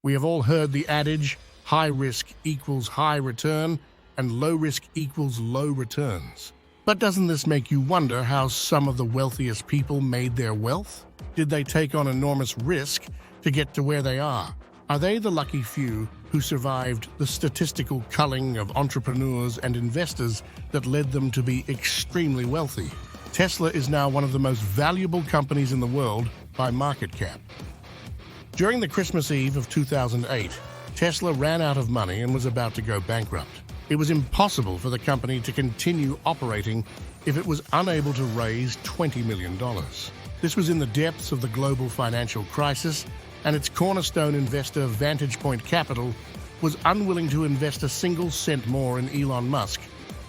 We have all heard the adage, high risk equals high return, and low risk equals low returns. But doesn't this make you wonder how some of the wealthiest people made their wealth? Did they take on enormous risk to get to where they are? Are they the lucky few who survived the statistical culling of entrepreneurs and investors that led them to be extremely wealthy? Tesla is now one of the most valuable companies in the world by market cap. During the Christmas Eve of 2008, Tesla ran out of money and was about to go bankrupt. It was impossible for the company to continue operating if it was unable to raise $20 million. This was in the depths of the global financial crisis, and its cornerstone investor, Vantage Point Capital, was unwilling to invest a single cent more in Elon Musk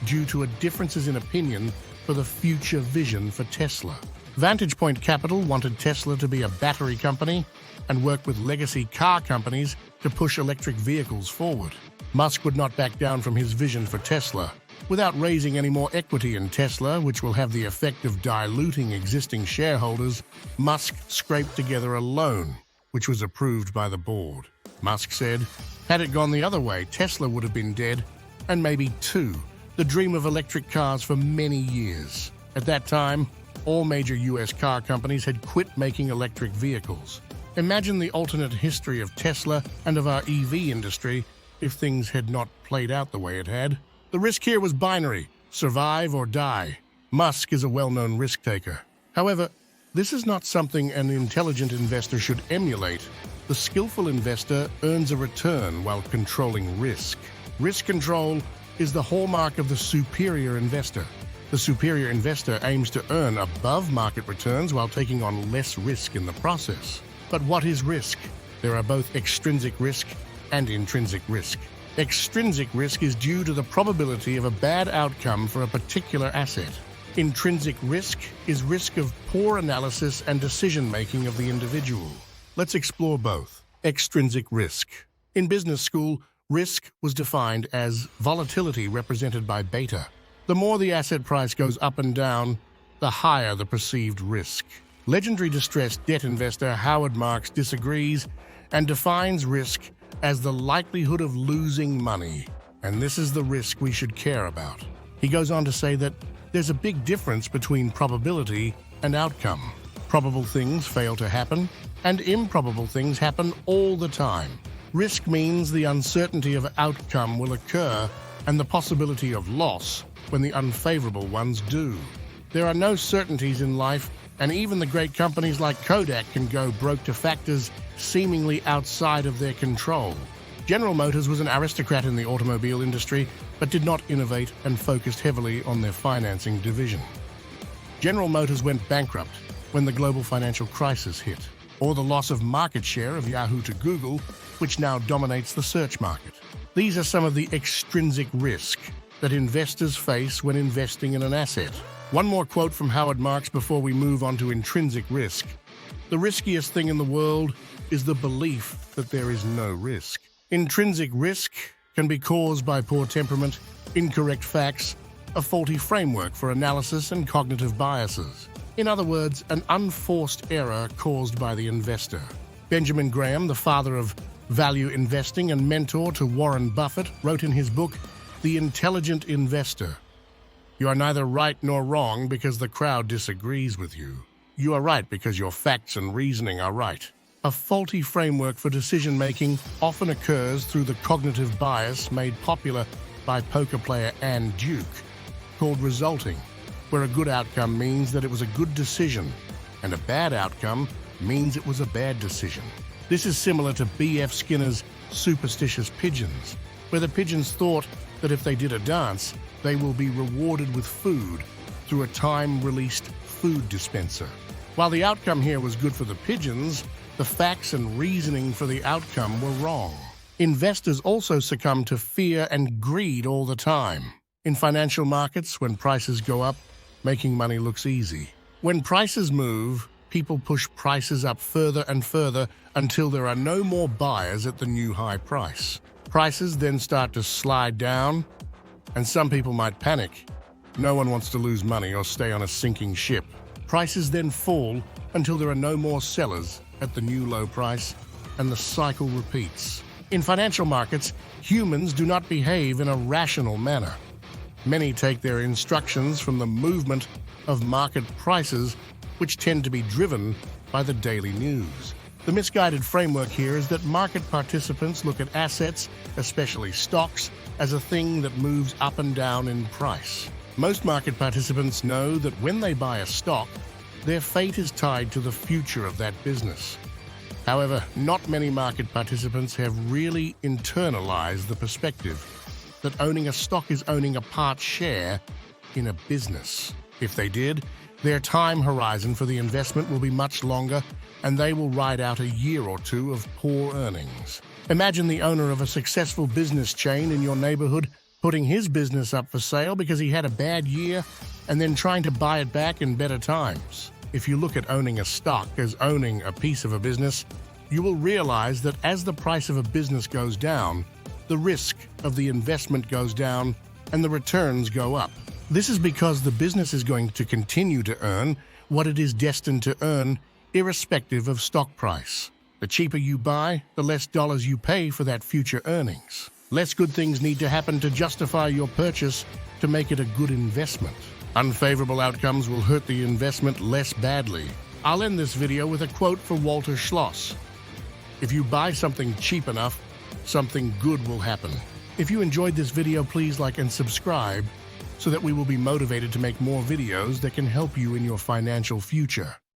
due to differences in opinion for the future vision for Tesla. Vantage Point Capital wanted Tesla to be a battery company and work with legacy car companies to push electric vehicles forward. Musk would not back down from his vision for Tesla. Without raising any more equity in Tesla, which will have the effect of diluting existing shareholders, Musk scraped together a loan, which was approved by the board. Musk said, had it gone the other way, Tesla would have been dead, and maybe too, the dream of electric cars for many years. At that time, all major US car companies had quit making electric vehicles. Imagine the alternate history of Tesla and of our EV industry if things had not played out the way it had. The risk here was binary, survive or die. Musk is a well-known risk taker. However, this is not something an intelligent investor should emulate. The skillful investor earns a return while controlling risk. Risk control is the hallmark of the superior investor. The superior investor aims to earn above-market returns while taking on less risk in the process. But what is risk? There are both extrinsic risk and intrinsic risk. Extrinsic risk is due to the probability of a bad outcome for a particular asset. Intrinsic risk is risk of poor analysis and decision-making of the individual. Let's explore both. Extrinsic risk. In business school, risk was defined as volatility represented by beta. The more the asset price goes up and down, the higher the perceived risk. Legendary distressed debt investor Howard Marks disagrees and defines risk as the likelihood of losing money, and this is the risk we should care about. He goes on to say that there's a big difference between probability and outcome. Probable things fail to happen, and improbable things happen all the time. Risk means the uncertainty of outcome will occur and the possibility of loss when the unfavorable ones do. There are no certainties in life, and even the great companies like Kodak can go broke to factors seemingly outside of their control. General Motors was an aristocrat in the automobile industry, but did not innovate and focused heavily on their financing division. General Motors went bankrupt when the global financial crisis hit, or the loss of market share of Yahoo to Google, which now dominates the search market. These are some of the extrinsic risk that investors face when investing in an asset. One more quote from Howard Marks before we move on to intrinsic risk. The riskiest thing in the world is the belief that there is no risk. Intrinsic risk can be caused by poor temperament, incorrect facts, a faulty framework for analysis, and cognitive biases. In other words, an unforced error caused by the investor. Benjamin Graham, the father of value investing and mentor to Warren Buffett, wrote in his book, The Intelligent Investor, "You are neither right nor wrong because the crowd disagrees with you. You are right because your facts and reasoning are right." A faulty framework for decision-making often occurs through the cognitive bias made popular by poker player Ann Duke, called resulting, where a good outcome means that it was a good decision, and a bad outcome means it was a bad decision. This is similar to B.F. Skinner's superstitious pigeons, where the pigeons thought that if they did a dance, they will be rewarded with food through a time-released food dispenser. While the outcome here was good for the pigeons, the facts and reasoning for the outcome were wrong. Investors also succumb to fear and greed all the time. In financial markets, when prices go up, making money looks easy. When prices move, people push prices up further and further until there are no more buyers at the new high price. Prices then start to slide down, and some people might panic. No one wants to lose money or stay on a sinking ship. Prices then fall until there are no more sellers at the new low price, and the cycle repeats. In financial markets, humans do not behave in a rational manner. Many take their instructions from the movement of market prices, which tend to be driven by the daily news. The misguided framework here is that market participants look at assets, especially stocks, as a thing that moves up and down in price. Most market participants know that when they buy a stock, their fate is tied to the future of that business. However, not many market participants have really internalized the perspective that owning a stock is owning a part share in a business. If they did, their time horizon for the investment will be much longer, and they will ride out a year or two of poor earnings. Imagine the owner of a successful business chain in your neighborhood putting his business up for sale because he had a bad year and then trying to buy it back in better times. If you look at owning a stock as owning a piece of a business, you will realize that as the price of a business goes down, the risk of the investment goes down and the returns go up. This is because the business is going to continue to earn what it is destined to earn, irrespective of stock price. The cheaper you buy, the less dollars you pay for that future earnings. Less good things need to happen to justify your purchase to make it a good investment. Unfavorable outcomes will hurt the investment less badly. I'll end this video with a quote from Walter Schloss. If you buy something cheap enough, something good will happen. If you enjoyed this video, please like and subscribe so that we will be motivated to make more videos that can help you in your financial future.